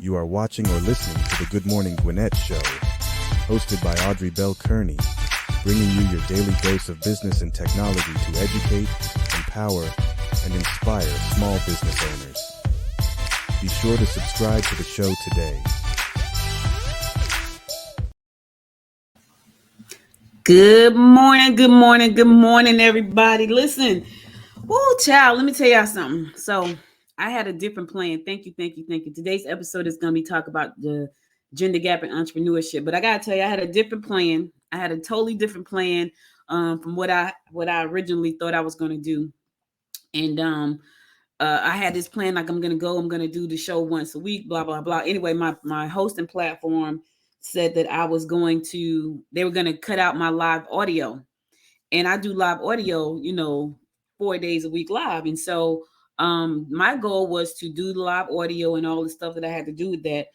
You are watching or listening to the Good Morning Gwinnett Show, hosted by Audrey Bell Kearney, bringing you your daily dose of business and technology to educate, empower, and inspire small business owners. Be sure to subscribe to the show today. Good morning, everybody. Listen, child, let me tell y'all something. So I had a different plan. Thank you. Today's episode is going to be talk about the gender gap in entrepreneurship. But I got to tell you, I had a different plan. I had a totally different plan from what I originally thought I was going to do. And I had this plan, like I'm going to do the show once a week, blah, blah, blah. Anyway, my hosting platform said that they were going to cut out my live audio. And I do live audio, 4 days a week live. And so my goal was to do the live audio and all the stuff that I had to do with that.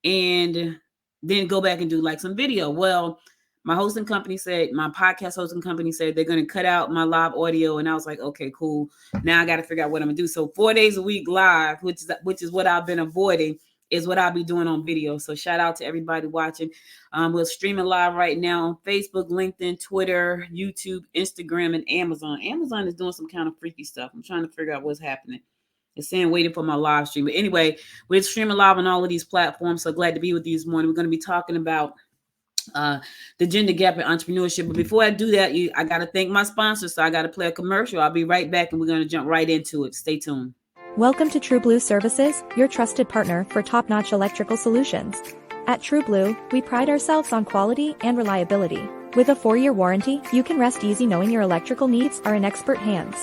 And then go back and do like some video. Well, my podcast hosting company said they're going to cut out my live audio. And I was like, okay, cool. Now I got to figure out what I'm going to do. So 4 days a week live, which is what I've been avoiding, is what I'll be doing on video. So shout out to everybody watching. We're streaming live right now on Facebook, LinkedIn, Twitter, YouTube, Instagram, and Amazon. Amazon is doing some kind of freaky stuff. I'm trying to figure out what's happening. It's saying waiting for my live stream. But anyway, we're streaming live on all of these platforms. So glad to be with you this morning. We're going to be talking about the gender gap in entrepreneurship. But before I do that, I got to thank my sponsors. So I got to play a commercial. I'll be right back and we're going to jump right into it. Stay tuned. Welcome to True Blue Services, your trusted partner for top-notch electrical solutions. At True Blue, we pride ourselves on quality and reliability. With a 4-year warranty, you can rest easy knowing your electrical needs are in expert hands.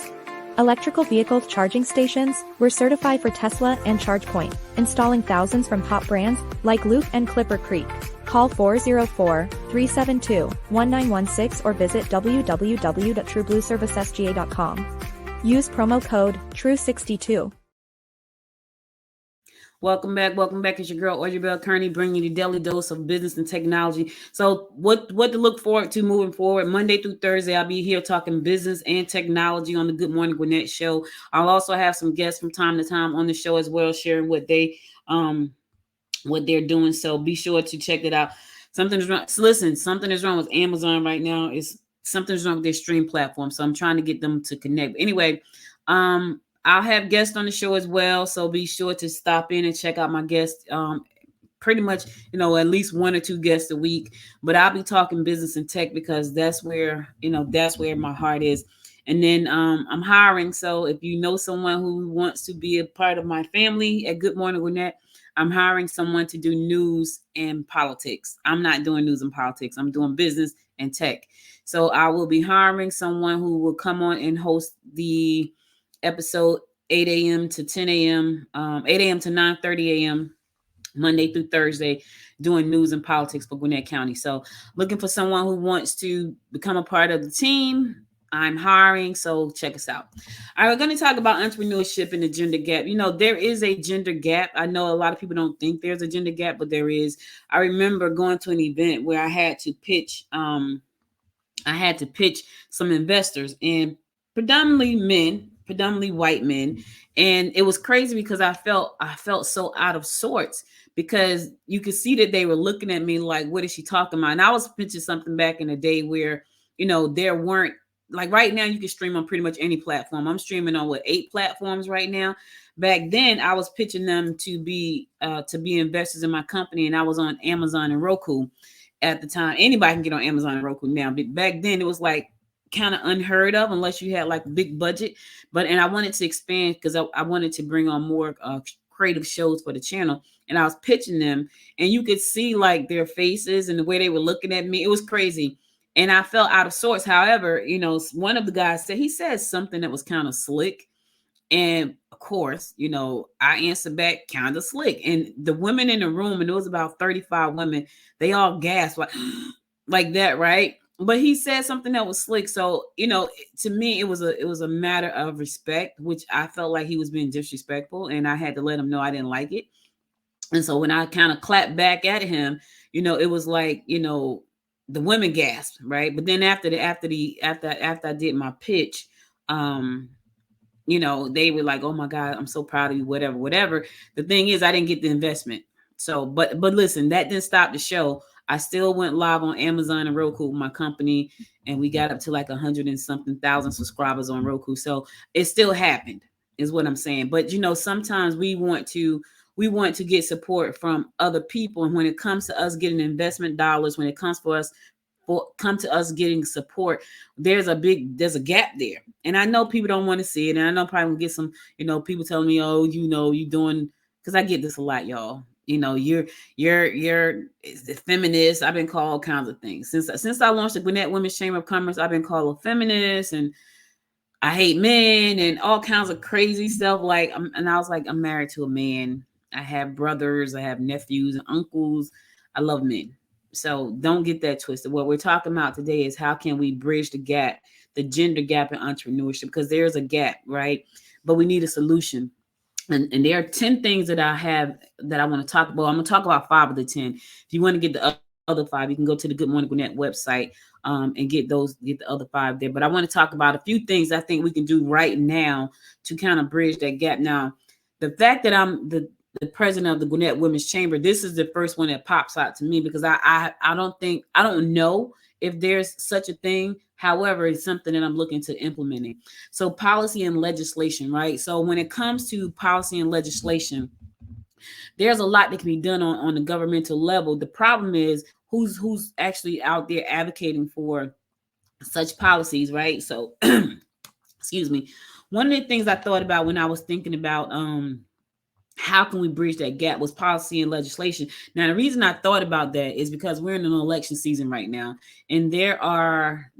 Electrical vehicle charging stations, we're certified for Tesla and ChargePoint, installing thousands from top brands like Loop and Clipper Creek. Call 404-372-1916 or visit www.trueblueservicesga.com. Use promo code TRUE62. Welcome back. It's your girl, Audrey Bell Kearney, bringing you the daily dose of business and technology. So what to look forward to moving forward. Monday through Thursday, I'll be here talking business and technology on the Good Morning Gwinnett Show. I'll also have some guests from time to time on the show as well, sharing what they're doing. So be sure to check it out. Something is wrong. So listen, something is wrong with Amazon right now. Something's wrong with their stream platform. So I'm trying to get them to connect. But anyway, I'll have guests on the show as well. So be sure to stop in and check out my guests. Pretty much, at least 1 or 2 guests a week. But I'll be talking business and tech because that's where my heart is. And then I'm hiring. So if you know someone who wants to be a part of my family at Good Morning Gwinnett, I'm hiring someone to do news and politics. I'm not doing news and politics. I'm doing business and tech. So I will be hiring someone who will come on and host the episode 8 a.m. to 10 a.m., 8 a.m. to 9:30 a.m., Monday through Thursday, doing news and politics for Gwinnett County. So looking for someone who wants to become a part of the team. I'm hiring, so check us out. All right, we're going to talk about entrepreneurship and the gender gap. There is a gender gap. I know a lot of people don't think there's a gender gap, but there is. I remember going to an event where I had to pitch some investors, and predominantly white men. And it was crazy because I felt so out of sorts because you could see that they were looking at me like, what is she talking about? And I was pitching something back in the day where, there weren't, like right now you can stream on pretty much any platform. I'm streaming on 8 platforms right now. Back then I was pitching them to be investors in my company, and I was on Amazon and Roku at the time. Anybody can get on Amazon and Roku now, but back then it was like kind of unheard of unless you had like a big budget. And I wanted to expand because I wanted to bring on more creative shows for the channel. And I was pitching them, and you could see like their faces and the way they were looking at me. It was crazy. And I felt out of sorts. However, one of the guys said something that was kind of slick. And of course, I answered back kind of slick. And the women in the room, and it was about 35 women, they all gasped like that, right? But he said something that was slick. So, to me, it was a matter of respect, which I felt like he was being disrespectful, and I had to let him know I didn't like it. And so when I kind of clapped back at him, it was like, the women gasped, right? But then after I did my pitch, they were like, "Oh my God, I'm so proud of you," whatever. The thing is, I didn't get the investment. So, but listen, that didn't stop the show. I still went live on Amazon and Roku with my company, and we got up to like 100 and something thousand subscribers on Roku. So it still happened, is what I'm saying. But sometimes we want to get support from other people, and when it comes to us getting investment dollars, when it comes to us getting support, there's a gap there. And I know people don't want to see it, and I know probably get some people telling me, oh, you doing, because I get this a lot, y'all. You're the feminist. I've been called all kinds of things since I launched the Gwinnett Women's Chamber of Commerce. I've been called a feminist, and I hate men, and all kinds of crazy stuff. And I was like, I'm married to a man. I have brothers, I have nephews and uncles. I love men. So don't get that twisted. What we're talking about today is how can we bridge the gap, the gender gap in entrepreneurship, because there's a gap, right? But we need a solution. And there are 10 things that I have that I want to talk about. I'm going to talk about 5 of the 10. If you want to get the other 5, you can go to the Good Morning Gwinnett website and get the other 5 there. But I want to talk about a few things I think we can do right now to kind of bridge that gap. Now, the fact that I'm the president of the Gwinnett Women's Chamber, this is the first one that pops out to me, because I don't know if there's such a thing. However, it's something that I'm looking to implementing. So policy and legislation, right? So when it comes to policy and legislation, there's a lot that can be done on the governmental level. The problem is who's actually out there advocating for such policies, right? So, excuse me. One of the things I thought about when I was thinking about how can we bridge that gap was policy and legislation. Now, the reason I thought about that is because we're in an election season right now, and there are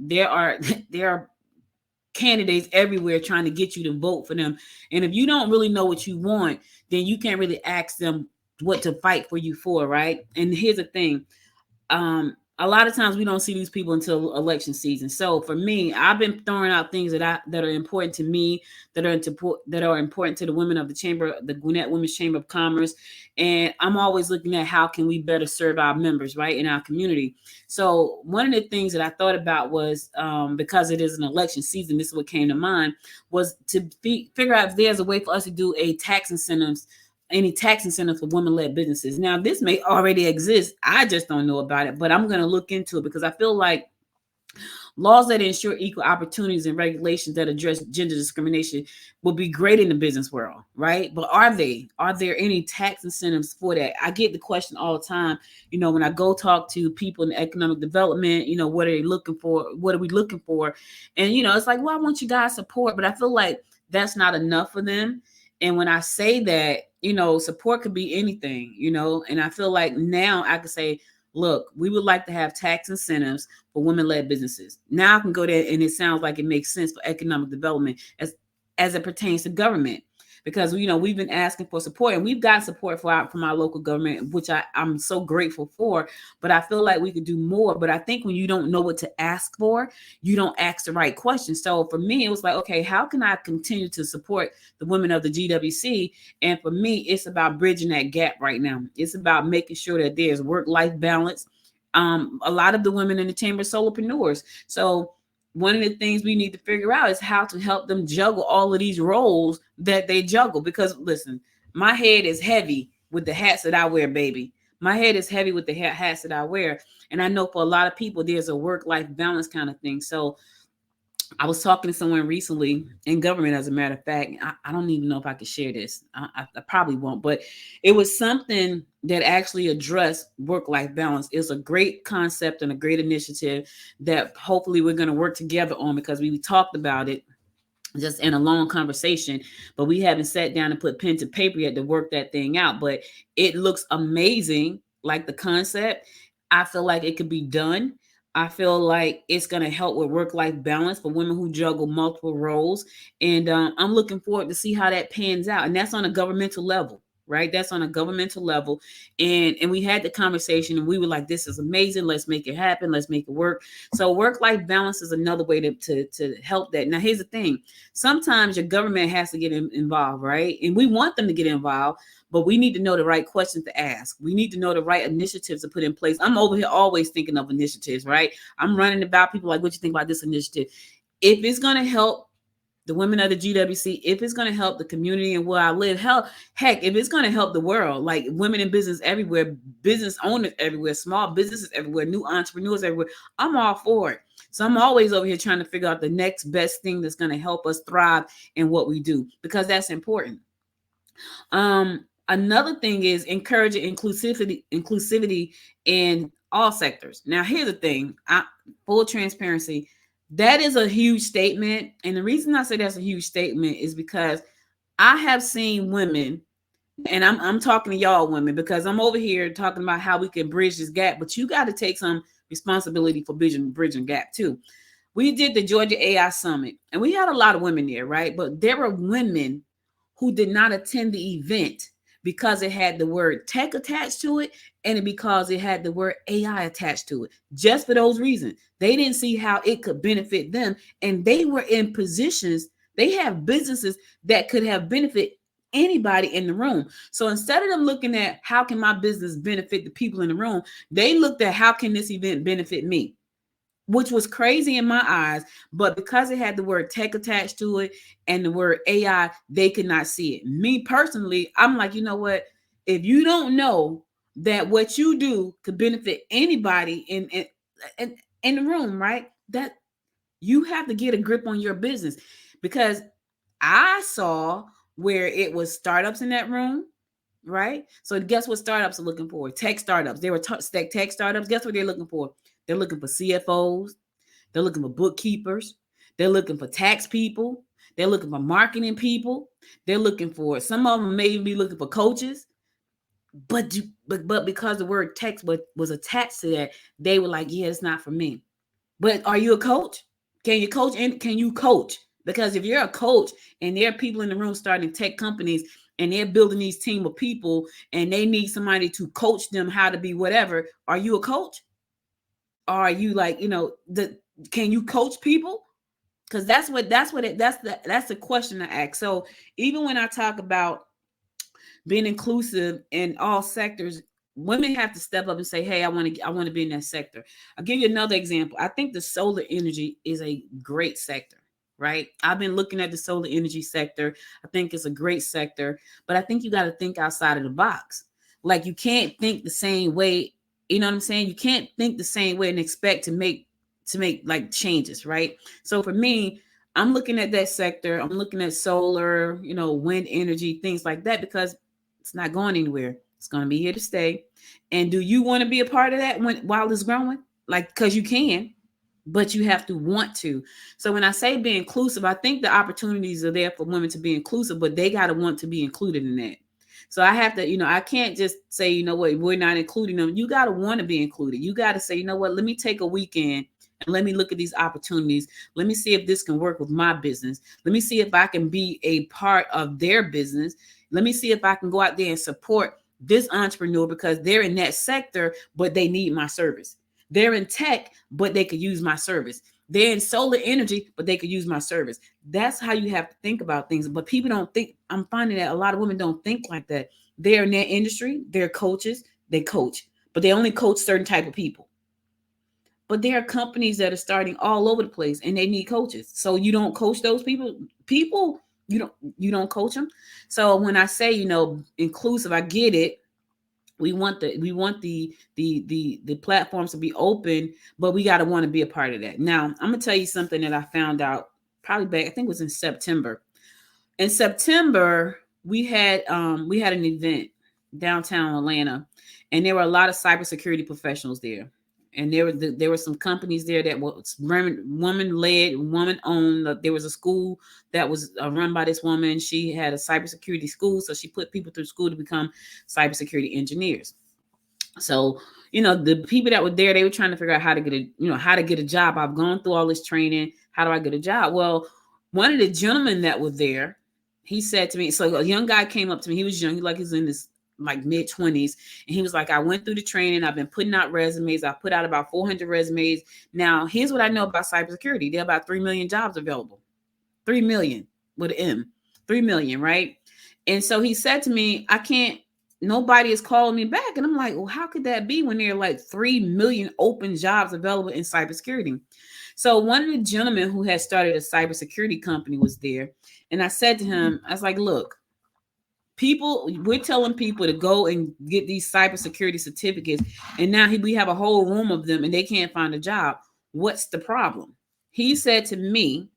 candidates everywhere trying to get you to vote for them. And if you don't really know what you want, then you can't really ask them what to fight for you for, right? And here's the thing. A lot of times we don't see these people until election season. So for me, I've been throwing out things that are important to me, that are important to the women of the chamber, the Gwinnett Women's Chamber of Commerce. And I'm always looking at how can we better serve our members, right, in our community. So one of the things that I thought about was, because it is an election season, this is what came to mind, was to figure out if there's a way for us to do any tax incentives for women-led businesses. Now, this may already exist. I just don't know about it, but I'm going to look into it, because I feel like laws that ensure equal opportunities and regulations that address gender discrimination will be great in the business world, right? But are there any tax incentives for that? I get the question all the time, when I go talk to people in economic development, what are they looking for? What are we looking for? And, it's like, well, I want you guys support, but I feel like that's not enough for them. And when I say that, support could be anything, and I feel like now I could say, look, we would like to have tax incentives for women-led businesses. Now I can go there, and it sounds like it makes sense for economic development as it pertains to government. Because, we've been asking for support, and we've got support from our local government, which I'm so grateful for. But I feel like we could do more. But I think when you don't know what to ask for, you don't ask the right questions. So for me, it was like, okay, how can I continue to support the women of the GWC? And for me, it's about bridging that gap right now. It's about making sure that there's work-life balance. A lot of the women in the chamber are solopreneurs. So one of the things we need to figure out is how to help them juggle all of these roles that they juggle. Because listen, my head is heavy with the hats that I wear, baby. My head is heavy with the hats that I wear. And I know for a lot of people, there's a work-life balance kind of thing. So I was talking to someone recently in government, as a matter of fact. I don't even know if I could share this. I probably won't, but it was something that actually addressed work-life balance. It's a great concept and a great initiative that hopefully we're going to work together on, because we talked about it just in a long conversation, but we haven't sat down and put pen to paper yet to work that thing out. But it looks amazing, like the concept. I feel like it could be done. I feel like it's going to help with work-life balance for women who juggle multiple roles. And I'm looking forward to see how that pans out. And that's on a governmental level, right? That's on a governmental level. And we had the conversation, and we were like, this is amazing. Let's make it happen. Let's make it work. So work-life balance is another way to help that. Now, here's the thing. Sometimes your government has to get involved, right? And we want them to get involved, but we need to know the right questions to ask. We need to know the right initiatives to put in place. I'm over here always thinking of initiatives, right? I'm running about people like, what you think about this initiative? If it's going to help the women of the GWC, if it's going to help the community and where I live, heck, if it's going to help the world, like women in business everywhere, business owners everywhere, small businesses everywhere, new entrepreneurs everywhere, I'm all for it. So I'm always over here trying to figure out the next best thing that's going to help us thrive in what we do, because that's important. Another thing is encouraging inclusivity in all sectors. Now, here's the thing, full transparency, that is a huge statement. And the reason I say that's a huge statement is because I have seen women, and I'm talking to y'all women, because I'm over here talking about how we can bridge this gap, but you got to take some responsibility for bridging gap too. We did the Georgia AI Summit, and we had a lot of women there, right? But there were women who did not attend the event because it had the word tech attached to it, and because it had the word AI attached to it. Just for those reasons, they didn't see how it could benefit them, and they were in positions, they have businesses that could have benefit anybody in the room. So instead of them looking at how can my business benefit the people in the room, they looked at how can this event benefit me, which was crazy in my eyes. But because it had the word tech attached to it and the word AI, they could not see it. Me personally, I'm like, you know what? If you don't know that what you do could benefit anybody in the room, right? That you have to get a grip on your business, because I saw where it was startups in that room, right? So guess what startups are looking for? Tech startups. They were tech startups. Guess what they're looking for? They're looking for CFOs. They're looking for bookkeepers. They're looking for tax people. They're looking for marketing people. They're looking for, some of them may be looking for coaches. But because the word tech was attached to that, they were like, yeah, it's not for me. But are you a coach? Can you coach? And can you coach? Because if you're a coach and there are people in the room starting tech companies and they're building these team of people and they need somebody to coach them how to be whatever, are you a coach? Or are you like, can you coach people? Because that's the question I ask. So even when I talk about being inclusive in all sectors, women have to step up and say, hey, I want to be in that sector. I'll give you another example. I think the solar energy is a great sector, right? I've been looking at the solar energy sector. I think it's a great sector, but I think you got to think outside of the box. Like, you can't think the same way. You know what I'm saying? You can't think the same way and expect to make like changes, right? So for me, I'm looking at that sector. I'm looking at solar, wind energy, things like that, because it's not going anywhere. It's going to be here to stay. And do you want to be a part of that while it's growing? Like, because you can, but you have to want to. So when I say be inclusive, I think the opportunities are there for women to be inclusive, but they got to want to be included in that. So I have to, I can't just say, you know what, we're not including them. You got to want to be included. You got to say, you know what, let me take a weekend and let me look at these opportunities. Let me see if this can work with my business. Let me see if I can be a part of their business. Let me see if I can go out there and support this entrepreneur because they're in that sector, but they need my service. They're in tech, but they could use my service. They're in solar energy, but they could use my service. That's how you have to think about things. But people don't think, I'm finding that a lot of women don't think like that. They're in their industry, they're coaches, they coach, but they only coach certain type of people. But there are companies that are starting all over the place and they need coaches. So you don't coach those people, you don't coach them. So when I say, inclusive, I get it. We want the platforms to be open, but we got to want to be a part of that. Now, I'm gonna tell you something that I found out probably back, I think it was in September. In September, we had an event downtown Atlanta, and there were a lot of cybersecurity professionals there. And there were some companies there that was woman-led, woman-owned. There was a school that was run by this woman. She had a cybersecurity school, so she put people through school to become cybersecurity engineers. So, the people that were there, they were trying to figure out how to get a job. I've gone through all this training. How do I get a job? Well, one of the gentlemen that was there, he said to me, so a young guy came up to me. He was young. He's in his mid-20s. And he was like, I went through the training. I've been putting out resumes. I put out about 400 resumes. Now, here's what I know about cybersecurity. There are about 3 million jobs available. 3 million with an M. 3 million, right? And so he said to me, nobody is calling me back. And I'm like, well, how could that be when there are like 3 million open jobs available in cybersecurity? So one of the gentlemen who had started a cybersecurity company was there. And I said to him, I was like, look, we're telling people to go and get these cybersecurity certificates. And now we have a whole room of them and they can't find a job. What's the problem? He said to me,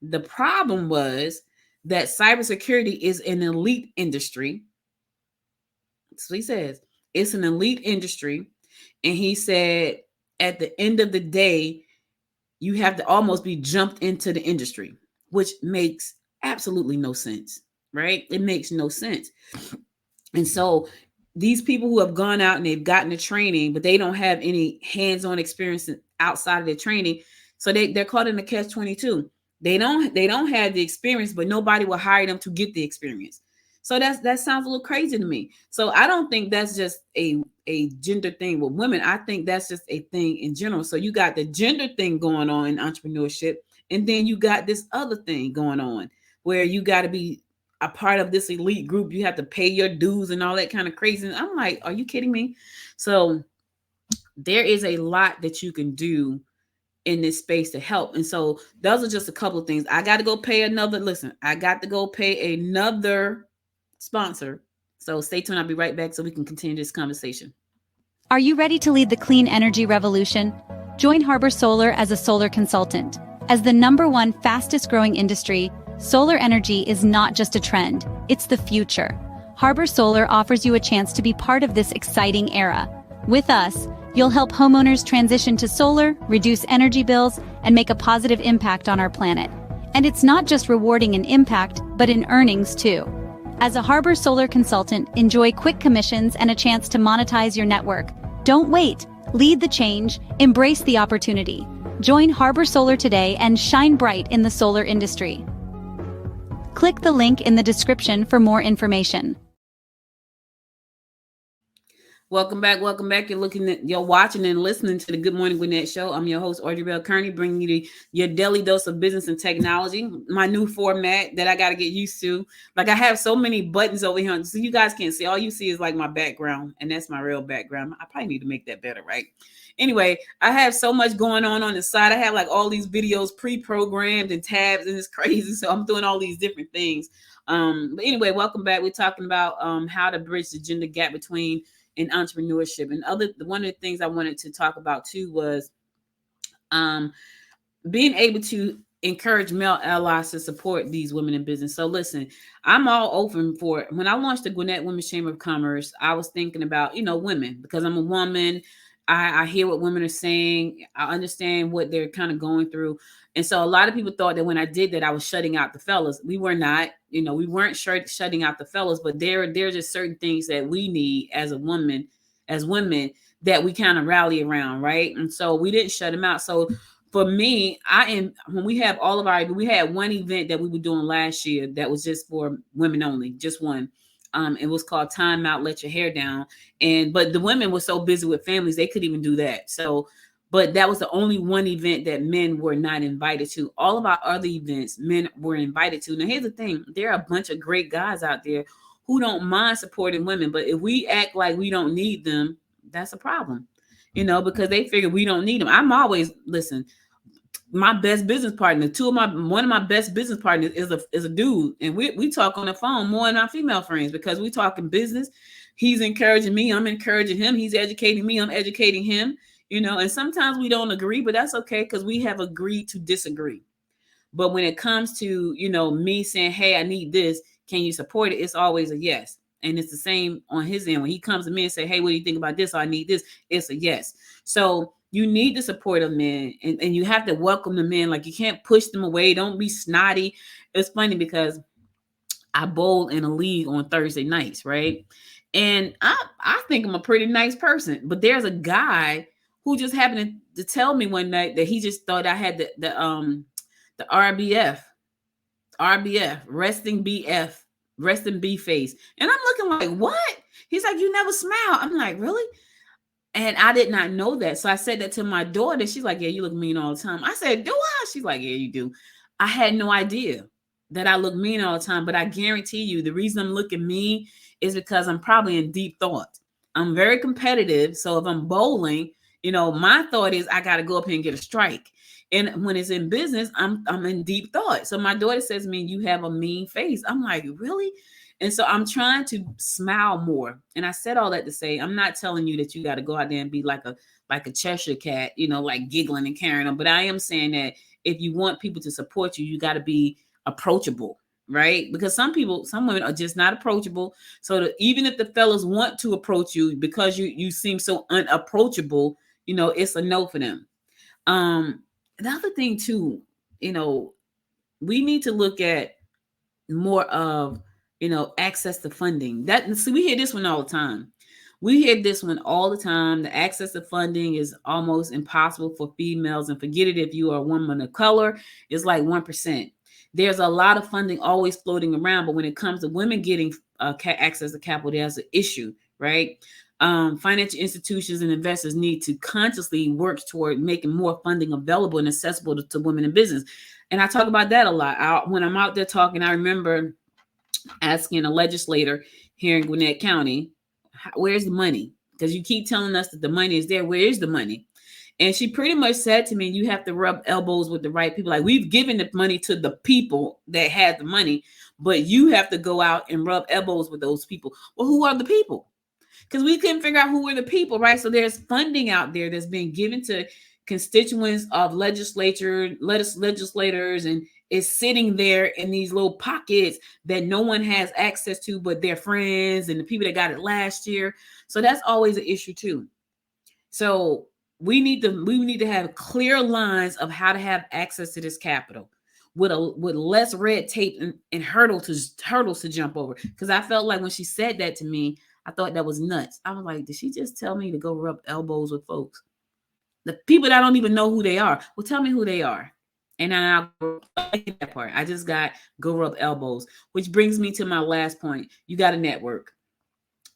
the problem was that cybersecurity is an elite industry. So he says it's an elite industry. And he said, at the end of the day, you have to almost be jumped into the industry, which makes absolutely no sense, right? It makes no sense. And so these people who have gone out and they've gotten the training, but they don't have any hands-on experience outside of their training. So they're caught in the catch-22. They don't have the experience, but nobody will hire them to get the experience. So that sounds a little crazy to me. So I don't think that's just a gender thing with women. I think that's just a thing in general. So you got the gender thing going on in entrepreneurship, and then you got this other thing going on where you got to be a part of this elite group. You have to pay your dues and all that kind of crazy. And I'm like, are you kidding me? So there is a lot that you can do in this space to help. And so those are just a couple of things. I got to go pay another sponsor. So stay tuned. I'll be right back so we can continue this conversation. Are you ready to lead the clean energy revolution? Join Harbor Solar as a solar consultant. As the #1 fastest growing industry, solar energy is not just a trend, it's the future. Harbor Solar offers you a chance to be part of this exciting era. With us, you'll help homeowners transition to solar, reduce energy bills, and make a positive impact on our planet. And it's not just rewarding in impact, but in earnings too. As a Harbor Solar consultant, enjoy quick commissions and a chance to monetize your network. Don't wait. Lead the change. Embrace the opportunity. Join Harbor Solar today and shine bright in the solar industry. Click the link in the description for more information. Welcome back. You're watching and listening to the Good Morning Gwinnett Show. I'm your host, Audrey Bell Kearney, bringing you your daily dose of business and technology. My new format that I got to get used to. Like, I have so many buttons over here, so you guys can't see. All you see is like my background, and that's my real background. I probably need to make that better, right? Anyway, I have so much going on the side. I have like all these videos pre-programmed and tabs, and it's crazy. So I'm doing all these different things. But anyway, welcome back. We're talking about how to bridge the gender gap between in entrepreneurship. And one of the things I wanted to talk about too was being able to encourage male allies to support these women in business. So listen, I'm all open for it. When I launched the Gwinnett Women's Chamber of Commerce, I was thinking about, women, because I'm a woman. I hear what women are saying. I understand what they're kind of going through. And so a lot of people thought that when I did that, I was shutting out the fellas. We were not, we weren't shutting out the fellas, but there are just certain things that we need as women, that we kind of rally around, right? And so we didn't shut them out. So for me, when we had one event that we were doing last year that was just for women only, just one. It was called Time Out, Let Your Hair Down. But the women were so busy with families, they couldn't even do that. So, but that was the only one event that men were not invited to. All of our other events, men were invited to. Now, here's the thing. There are a bunch of great guys out there who don't mind supporting women. But if we act like we don't need them, that's a problem, because they figure we don't need them. I'm always, listen, my best business partner, one of my best business partners is a dude. And we talk on the phone more than our female friends because we talking business. He's encouraging me. I'm encouraging him. He's educating me. I'm educating him, and sometimes we don't agree, but that's okay because we have agreed to disagree. But when it comes to, me saying, hey, I need this, can you support it? It's always a yes. And it's the same on his end. When he comes to me and say, hey, what do you think about this? Or I need this. It's a yes. So you need the support of men, and you have to welcome the men. Like, you can't push them away. Don't be snotty. It's funny because I bowl in a league on Thursday nights, right? And I think I'm a pretty nice person, but there's a guy who just happened to tell me one night that he just thought I had the RBF, resting B face. And I'm looking like, what? He's like, you never smile. I'm like, really? And I did not know that. So I said that to my daughter. She's like, yeah, you look mean all the time. I said, do I? She's like, yeah, you do. I had no idea that I look mean all the time. But I guarantee you the reason I'm looking mean is because I'm probably in deep thought. I'm very competitive. So if I'm bowling, my thought is I got to go up here and get a strike. And when it's in business, I'm in deep thought. So my daughter says to me, "You have a mean face." I'm like, "Really?" And so I'm trying to smile more. And I said all that to say, I'm not telling you that you got to go out there and be like a Cheshire cat, like giggling and carrying them. But I am saying that if you want people to support you, you got to be approachable, right? Because some women are just not approachable. So that even if the fellas want to approach you because you seem so unapproachable, it's a no for them. The other thing too, we need to look at more of, access to funding. We hear this one all the time. The access to funding is almost impossible for females, and forget it if you are a woman of color, it's like 1%. There's a lot of funding always floating around, but when it comes to women getting access to capital, there's an issue, right? Financial institutions and investors need to consciously work toward making more funding available and accessible to women in business. And I talk about that a lot. When I'm out there talking, I remember asking a legislator here in Gwinnett County, where's the money? Because you keep telling us that the money is there. Where is the money? And she pretty much said to me, you have to rub elbows with the right people. Like, we've given the money to the people that had the money, but you have to go out and rub elbows with those people. Well, who are the people? Because we couldn't figure out who were the people, right? So there's funding out there that's being given to constituents of legislators, and it's sitting there in these little pockets that no one has access to but their friends and the people that got it last year. So that's always an issue too. So we need to have clear lines of how to have access to this capital with less red tape and hurdles to jump over. Because I felt like when she said that to me, I thought that was nuts. I was like, did she just tell me to go rub elbows with folks? The people that I don't even know who they are. Well, tell me who they are. And then I'll get that part. I just got go rub elbows, which brings me to my last point. You got to network.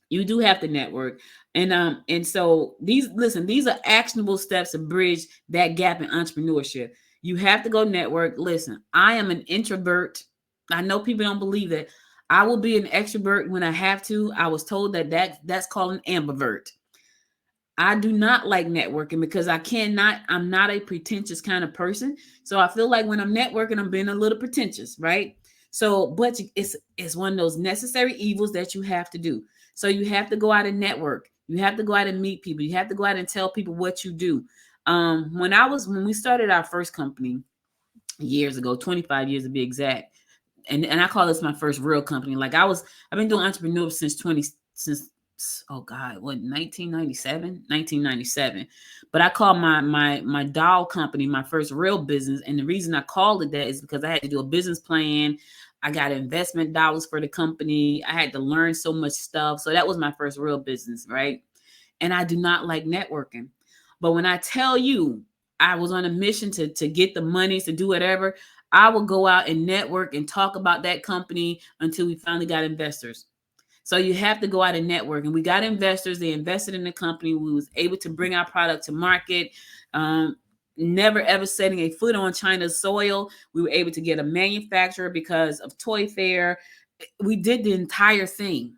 You do have to network. And so these are actionable steps to bridge that gap in entrepreneurship. You have to go network. Listen, I am an introvert. I know people don't believe that. I will be an extrovert when I have to. I was told that's called an ambivert. I do not like networking because I'm not a pretentious kind of person. So I feel like when I'm networking, I'm being a little pretentious, right? So, but it's one of those necessary evils that you have to do. So you have to go out and network. You have to go out and meet people. You have to go out and tell people what you do. When we started our first company years ago, 25 years to be exact, and I call this my first real company. Like I've been doing entrepreneurship since 1997. But I call my doll company my first real business. And the reason I called it that is because I had to do a business plan. I got investment dollars for the company. I had to learn so much stuff. So that was my first real business, right? And I do not like networking. But when I tell you I was on a mission to get the monies to do whatever, I will go out and network and talk about that company until we finally got investors. So you have to go out and network. And we got investors. They invested in the company. We was able to bring our product to market. Never ever setting a foot on China's soil. We were able to get a manufacturer because of Toy Fair. We did the entire thing,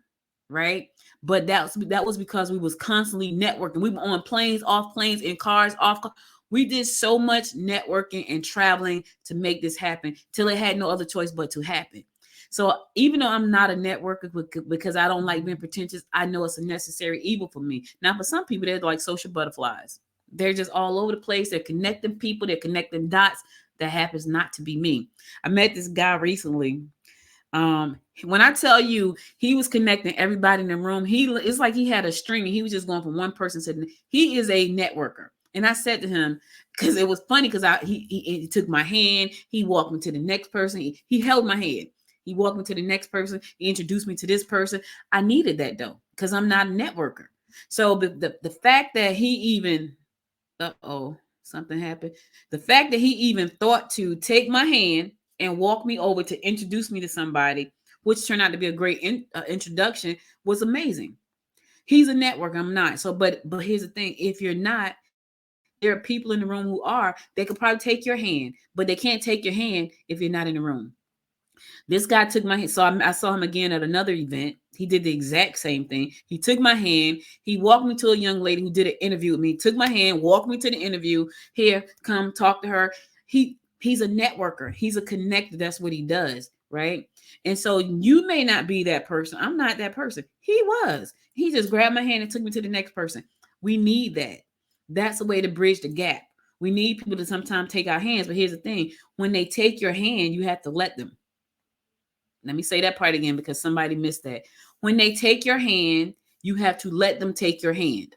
right? But that was because we was constantly networking. We were on planes, off planes, in cars, off cars. We did so much networking and traveling to make this happen till it had no other choice but to happen. So even though I'm not a networker because I don't like being pretentious, I know it's a necessary evil for me. Now, for some people, they're like social butterflies. They're just all over the place. They're connecting people. They're connecting dots. That happens not to be me. I met this guy recently. When I tell you he was connecting everybody in the room, it's like he had a string and he was just going from one person to the next. He is a networker. And I said to him, because it was funny because he took my hand. He walked me to the next person. He held my hand. He walked me to the next person. He introduced me to this person. I needed that though, because I'm not a networker. So the fact that he even, something happened. The fact that he even thought to take my hand and walk me over to introduce me to somebody, which turned out to be a great introduction, was amazing. He's a networker. I'm not. So, but here's the thing. If you're not, there are people in the room who are. They could probably take your hand, but they can't take your hand if you're not in the room. This guy took my hand. So I saw him again at another event. He did the exact same thing. He took my hand. He walked me to a young lady who did an interview with me. Took my hand, walked me to the interview. Here, come talk to her. he's a networker. He's a connector. That's what he does, right? And so you may not be that person. I'm not that person. He was. He just grabbed my hand and took me to the next person. We need that. That's a way to bridge the gap. We need people to sometimes take our hands. But here's the thing. When they take your hand, you have to let them. Let me say that part again because somebody missed that. When they take your hand, you have to let them take your hand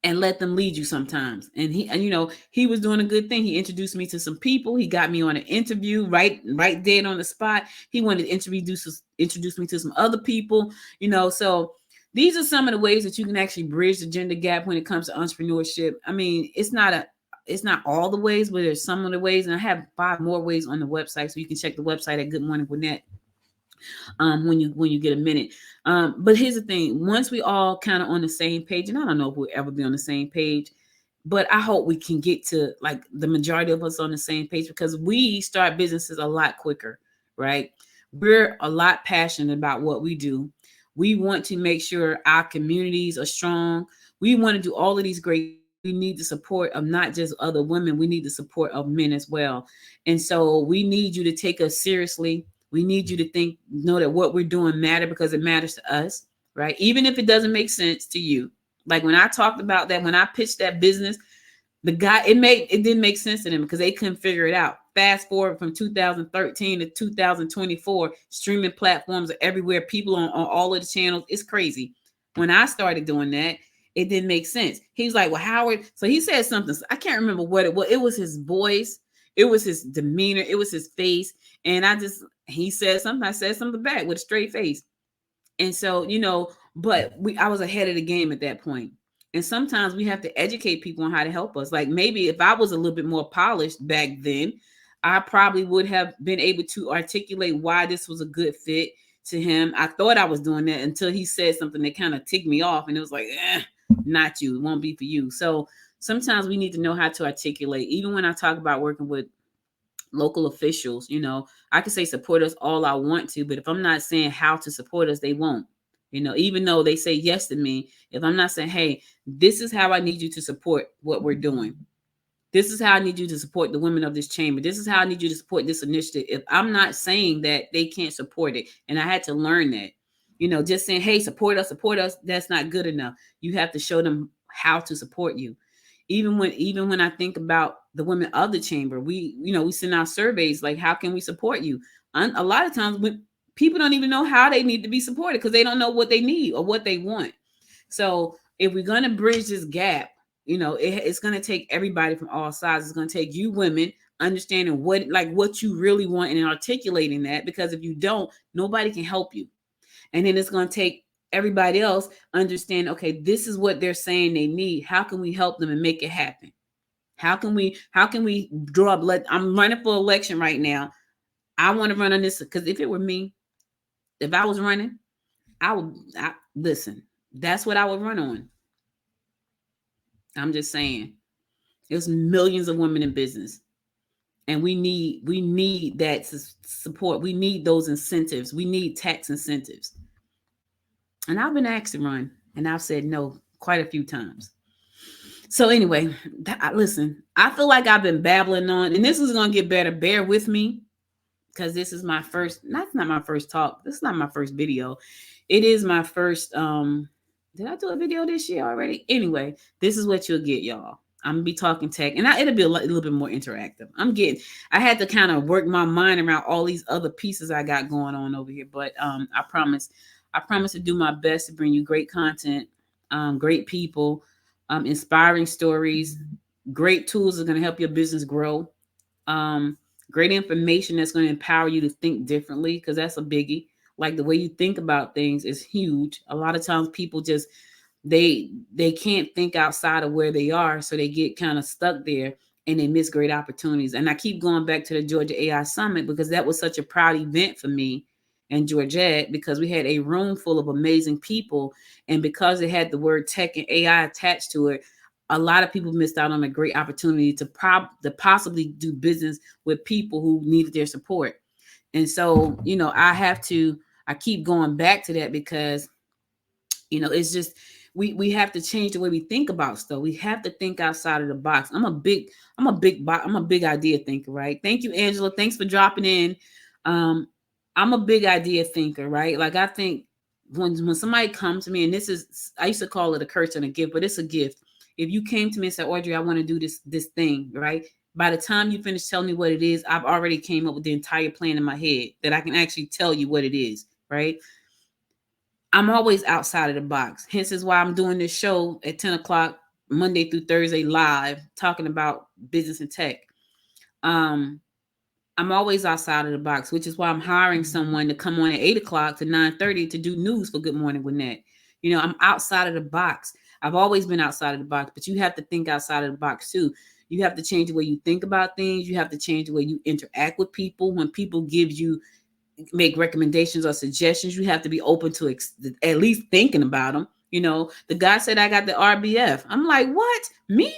and let them lead you sometimes. And he was doing a good thing. He introduced me to some people. He got me on an interview right then on the spot. He wanted to introduce me to some other people, so these are some of the ways that you can actually bridge the gender gap when it comes to entrepreneurship. I mean, it's not all the ways, but there's some of the ways. And I have 5 more ways on the website. So you can check the website at Good Morning Gwinnett when you get a minute. But here's the thing. Once we all kind of on the same page, and I don't know if we'll ever be on the same page, but I hope we can get to like the majority of us on the same page because we start businesses a lot quicker, right? We're a lot passionate about what we do. We want to make sure our communities are strong. We want to do all of these great. We need the support of not just other women. We need the support of men as well. And so we need you to take us seriously. We need you to know that what we're doing matters because it matters to us, right? Even if it doesn't make sense to you. Like when I talked about that, when I pitched that business, the guy, it didn't make sense to them because they couldn't figure it out. Fast forward from 2013 to 2024, streaming platforms are everywhere. People on all of the channels. It's crazy. When I started doing that, it didn't make sense. He's like, well, Howard. So he said something. I can't remember what it was. It was his voice. It was his demeanor. It was his face. And he said something. I said something back with a straight face. And so, but I was ahead of the game at that point. And sometimes we have to educate people on how to help us. Like maybe if I was a little bit more polished back then, I probably would have been able to articulate why this was a good fit to him. I thought I was doing that until he said something that kind of ticked me off. And it was like, not you. It won't be for you. So sometimes we need to know how to articulate. Even when I talk about working with local officials, I can say support us all I want to, but if I'm not saying how to support us, they won't. Even though they say yes to me, if I'm not saying, hey, this is how I need you to support what we're doing. This is how I need you to support the women of this chamber. This is how I need you to support this initiative. If I'm not saying that, they can't support it. And I had to learn that, just saying, hey, support us, that's not good enough. You have to show them how to support you. Even when I think about the women of the chamber, we send out surveys like, how can we support you? A lot of times people don't even know how they need to be supported because they don't know what they need or what they want. So if we're going to bridge this gap, it's going to take everybody from all sides. It's going to take you women understanding what you really want and articulating that, because if you don't, nobody can help you. And then it's going to take everybody else understand, okay, this is what they're saying they need. How can we help them and make it happen? How can we draw blood? I'm running for election right now. I want to run on this because if it were me, if I was running, listen, that's what I would run on. I'm just saying, there's millions of women in business, and we need that support. We need those incentives. We need tax incentives. And I've been asked to run, and I've said no quite a few times. So anyway, listen, I feel like I've been babbling on, and this is going to get better. Bear with me, because this is my first, that's not my first talk. This is not my first video. It is my first, did I do a video this year already? Anyway, this is what you'll get, y'all. I'm going to be talking tech, and it'll be a little bit more interactive. I had to kind of work my mind around all these other pieces I got going on over here, but I promise to do my best to bring you great content, great people, inspiring stories, great tools that are going to help your business grow, great information that's going to empower you to think differently, because that's a biggie. Like the way you think about things is huge. A lot of times people just, they can't think outside of where they are. So they get kind of stuck there and they miss great opportunities. And I keep going back to the Georgia AI Summit because that was such a proud event for me and Georgette, because we had a room full of amazing people. And because it had the word tech and AI attached to it, a lot of people missed out on a great opportunity to possibly do business with people who needed their support. And so, I keep going back to that because It's just we have to change the way we think about stuff. We have to think outside of the box. I'm a big idea thinker, right? Thank you, Angela. Thanks for dropping in. Um, I'm a big idea thinker, right? Like I think when somebody comes to me, and I used to call it a curse and a gift, but it's a gift. If you came to me and said, Audrey, I want to do this thing, right? By the time you finish telling me what it is, I've already came up with the entire plan in my head that I can actually tell you what it is, right? I'm always outside of the box. Hence is why I'm doing this show at 10 o'clock Monday through Thursday live, talking about business and tech. I'm always outside of the box, which is why I'm hiring someone to come on at 8 o'clock to 9:30 to do news for Good Morning Gwinnett. I'm outside of the box. I've always been outside of the box, but you have to think outside of the box too. You have to change the way you think about things. You have to change the way you interact with people. When people make recommendations or suggestions, you have to be open to at least thinking about them. The guy said I got the RBF. I'm like, what? Me?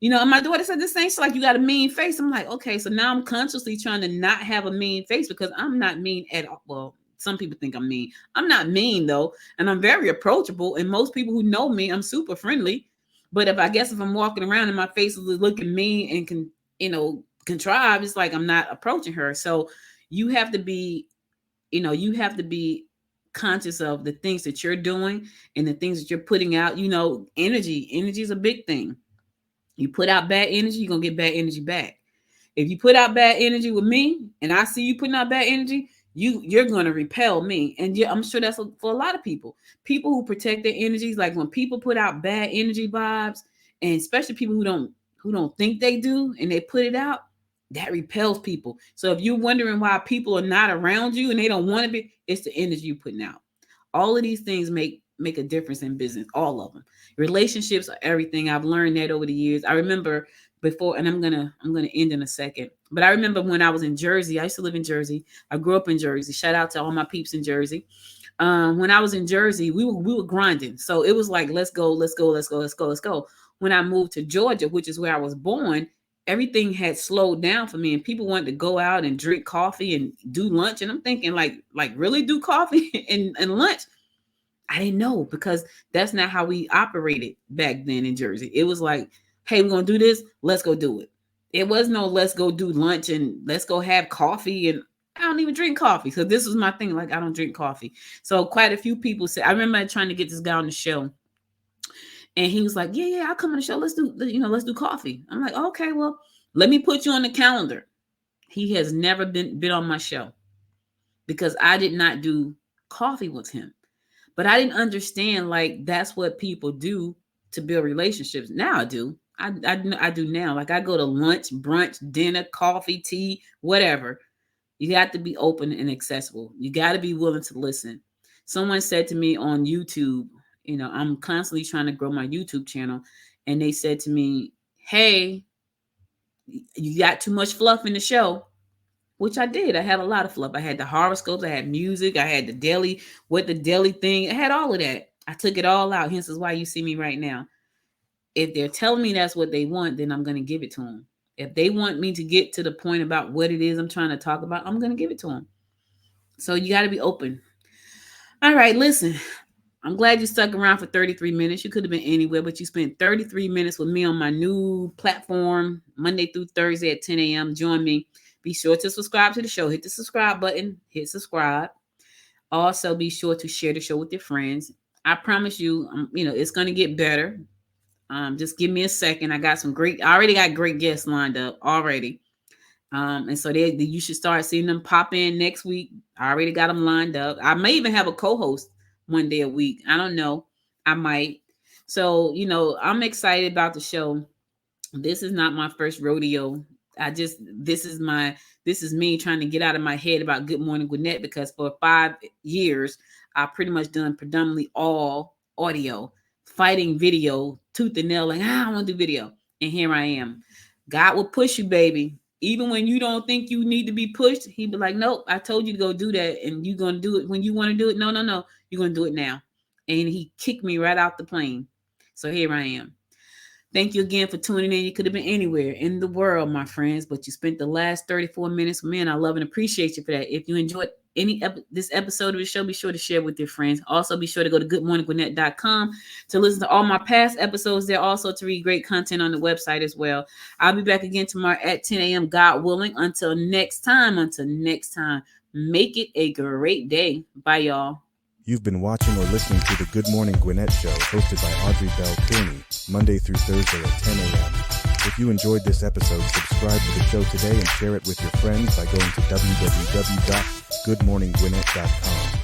And my daughter said the same. She's like, you got a mean face. I'm like, okay, so now I'm consciously trying to not have a mean face because I'm not mean at all. Well, some people think I'm mean. I'm not mean though, and I'm very approachable. And most people who know me, I'm super friendly. But if I'm walking around and my face is looking mean and contrived, it's like I'm not approaching her. So you have to be conscious of the things that you're doing and the things that you're putting out. Energy is a big thing. You put out bad energy, you're going to get bad energy back. If you put out bad energy with me and I see you putting out bad energy, you're going to repel me. And I'm sure that's for a lot of people who protect their energies. Like when people put out bad energy vibes, and especially people who don't think they do, and they put it out, that repels people. So if you're wondering why people are not around you and they don't want to be, it's the energy you're putting out. All of these things make a difference in business. All of them. Relationships are everything. I've learned that over the years. I remember before, and I'm gonna end in a second. But I remember when I was in Jersey. I used to live in Jersey. I grew up in Jersey. Shout out to all my peeps in Jersey. When I was in Jersey, we were grinding. So it was like, let's go. When I moved to Georgia, which is where I was born, everything had slowed down for me, and people wanted to go out and drink coffee and do lunch. And I'm thinking, like really do coffee and lunch? I didn't know, because that's not how we operated back then in Jersey. It was like, hey, we're going to do this. Let's go do it. It was no, let's go do lunch and let's go have coffee. And I don't even drink coffee. So this was my thing. Like, I don't drink coffee. So quite a few people said, I remember trying to get this guy on the show. And he was like, yeah, I'll come on the show. Let's do coffee. I'm like, okay, well, let me put you on the calendar. He has never been on my show because I did not do coffee with him. But I didn't understand, like, that's what people do to build relationships. Now I do. I do now. Like, I go to lunch, brunch, dinner, coffee, tea, whatever. You got to be open and accessible. You got to be willing to listen. Someone said to me on YouTube, I'm constantly trying to grow my YouTube channel. And they said to me, hey, you got too much fluff in the show. Which I did. I had a lot of fluff. I had the horoscopes. I had music. I had the daily thing. I had all of that. I took it all out. Hence is why you see me right now. If they're telling me that's what they want, then I'm going to give it to them. If they want me to get to the point about what it is I'm trying to talk about, I'm going to give it to them. So you got to be open. All right, listen. I'm glad you stuck around for 33 minutes. You could have been anywhere, but you spent 33 minutes with me on my new platform, Monday through Thursday at 10 a.m. Join me. Be sure to subscribe to the show. Hit the subscribe button. Hit subscribe. Also, be sure to share the show with your friends. I promise you, it's going to get better. Just give me a second. I already got great guests lined up already. And so you should start seeing them pop in next week. I already got them lined up. I may even have a co-host one day a week. I don't know. I might. So, I'm excited about the show. This is not my first rodeo. This is me trying to get out of my head about Good Morning Gwinnett, because for 5 years, I've pretty much done predominantly all audio, fighting video, tooth and nail, like, I want to do video. And here I am. God will push you, baby. Even when you don't think you need to be pushed, he'd be like, nope, I told you to go do that. And you're going to do it when you want to do it. No. You're going to do it now. And he kicked me right out the plane. So here I am. Thank you again for tuning in. You could have been anywhere in the world, my friends, but you spent the last 34 minutes with me, and I love and appreciate you for that. If you enjoyed this episode of the show, be sure to share with your friends. Also, be sure to go to goodmorninggwinnett.com to listen to all my past episodes there, also to read great content on the website as well. I'll be back again tomorrow at 10 a.m. God willing. Until next time, make it a great day. Bye, y'all. You've been watching or listening to the Good Morning Gwinnett Show, hosted by Audrey Bell Kearney, Monday through Thursday at 10 a.m. If you enjoyed this episode, subscribe to the show today and share it with your friends by going to www.goodmorninggwinnett.com.